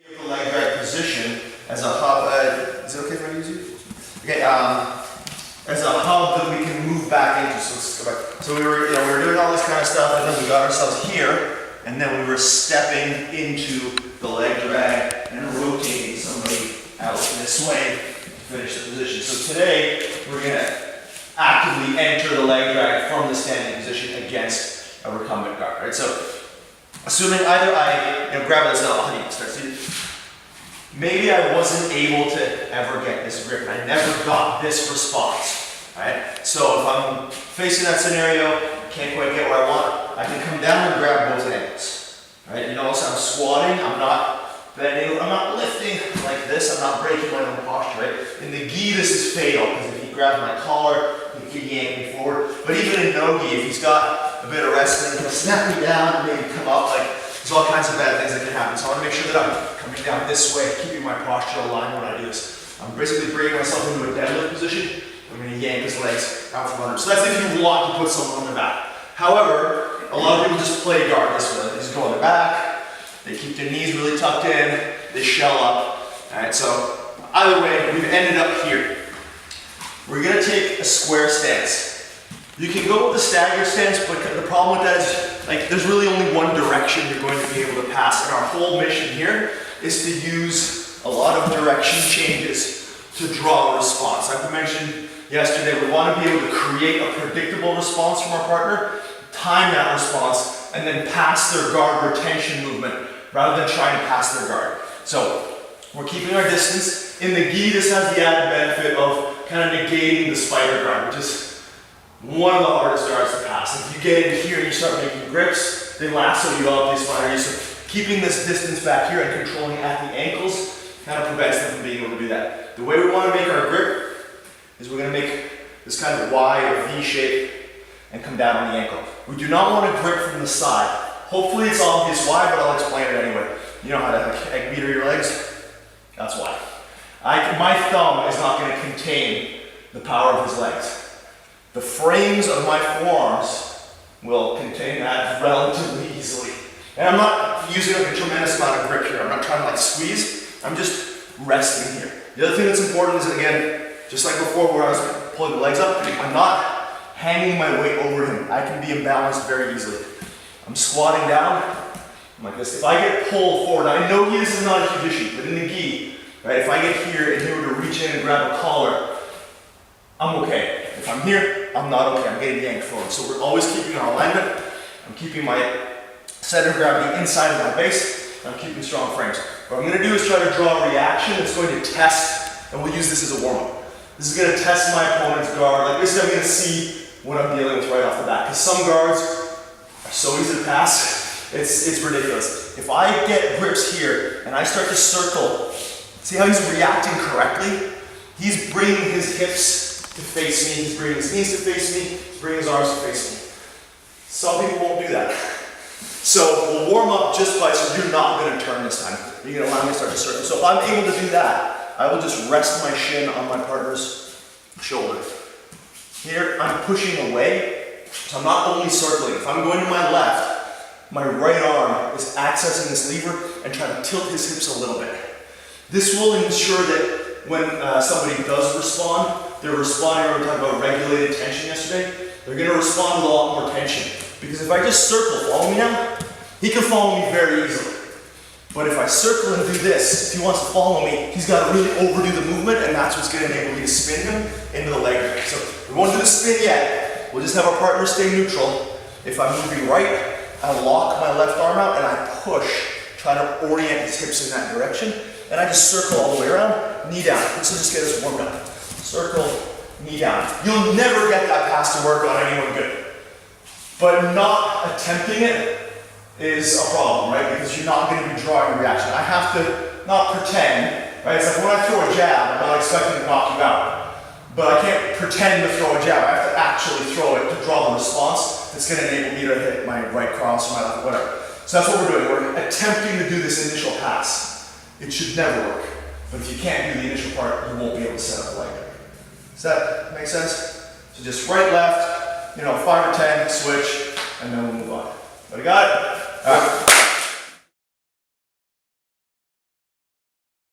The leg drag position as a hub. Is it okay if I use you? Okay. As a hub that we can move back into. So let's go back. So we were doing all this kind of stuff, and then we got ourselves here, and then we were stepping into the leg drag and rotating somebody out this way to finish the position. So today we're going to actively enter the leg drag from the standing position against a recumbent guard. Right. So assuming either I grab this now, start seated. Maybe I wasn't able to ever get this grip. I never got this response, right? So if I'm facing that scenario, can't quite get where I want, I can come down and grab both ankles, right? You notice I'm squatting, I'm not bending, I'm not lifting like this, I'm not breaking my own posture, right? In the gi, this is fatal, because if he grabs my collar, he can yank me forward. But even in no gi, if he's got a bit of wrestling, he'll snap me down, maybe come up, like, there's all kinds of bad things that can happen. So I want to make sure that I'm coming down this way, keeping my posture aligned when I do this. I'm basically bringing myself into a deadlift position. I'm going to yank his legs out from under. So that's if you want to put someone on their back. However, a lot of people just play guard this way. They just go on their back, they keep their knees really tucked in, they shell up. Alright, so either way, we've ended up here. We're going to take a square stance. You can go with the staggered stance, but the problem with that is, like, there's really only one direction you're going to be able to pass. And our whole mission here is to use a lot of direction changes to draw a response. Like we mentioned yesterday, we want to be able to create a predictable response from our partner, time that response, and then pass their guard retention movement rather than trying to pass their guard. So we're keeping our distance. In the gi, this has the added benefit of kind of negating the spider guard, which is one of the hardest guards to pass. If you get in here and you start making grips, they lasso you up, they spider you. So keeping this distance back here and controlling at the ankles kind of prevents them from being able to do that. The way we want to make our grip is we're going to make this kind of Y or V shape and come down on the ankle. We do not want to grip from the side. Hopefully it's obvious why, but I'll explain it anyway. You know how to egg meter your legs? That's why. My thumb is not going to contain the power of his legs. The frames of my forearms will contain that relatively easily. And I'm not using a tremendous amount of grip here. I'm not trying to like squeeze. I'm just resting here. The other thing that's important is, again, just like before where I was pulling the legs up, I'm not hanging my weight over him. I can be imbalanced very easily. I'm squatting down. I'm like this. If I get pulled forward, I know this is not a huge issue, but in the gi, right, if I get here and he were to reach in and grab a collar, I'm okay. If I'm here, I'm not okay. I'm getting yanked forward. So we're always keeping our alignment. I'm keeping my center of gravity inside of my base. I'm keeping strong frames. What I'm going to do is try to draw a reaction that's going to test, and we'll use this as a warm-up. This is going to test my opponent's guard. Like this is I'm going to see what I'm dealing with right off the bat. Because some guards are so easy to pass, it's ridiculous. If I get grips here and I start to circle, see how he's reacting correctly? He's bringing his hips to face me, he's bringing his knees to face me, he's bringing his arms to face me. Some people won't do that. So we'll warm up just by, so you're not going to turn this time. You're going to allow me to start to circle. So if I'm able to do that, I will just rest my shin on my partner's shoulder. Here, I'm pushing away, so I'm not only circling. If I'm going to my left, my right arm is accessing this lever and trying to tilt his hips a little bit. This will ensure that when somebody does respond, they're responding, we were talking about regulated tension yesterday, they're going to respond with a lot more tension. Because if I just circle, follow me now, he can follow me very easily. But if I circle and do this, if he wants to follow me, he's got to really overdo the movement, and that's what's going to enable me to spin him into the leg drag. So we won't do the spin yet. We'll just have our partner stay neutral. If I'm moving right, I lock my left arm out and I push, try to orient his hips in that direction. And I just circle all the way around, knee down. This will just get us warmed up. Circle, knee down. You'll never get that pass to work on anyone good. But not attempting it is a problem, right? Because you're not going to be drawing a reaction. I have to not pretend, right? It's like when I throw a jab, I'm not expecting to knock you out. But I can't pretend to throw a jab. I have to actually throw it to draw the response that's going to enable me to hit my right cross or my left, whatever. So that's what we're doing. We're attempting to do this initial pass. It should never work. But if you can't do the initial part, you won't be able to set up a leg drag. Does that make sense? So just right, left, 5 or 10, switch, and then we'll move on. But I got it? All right.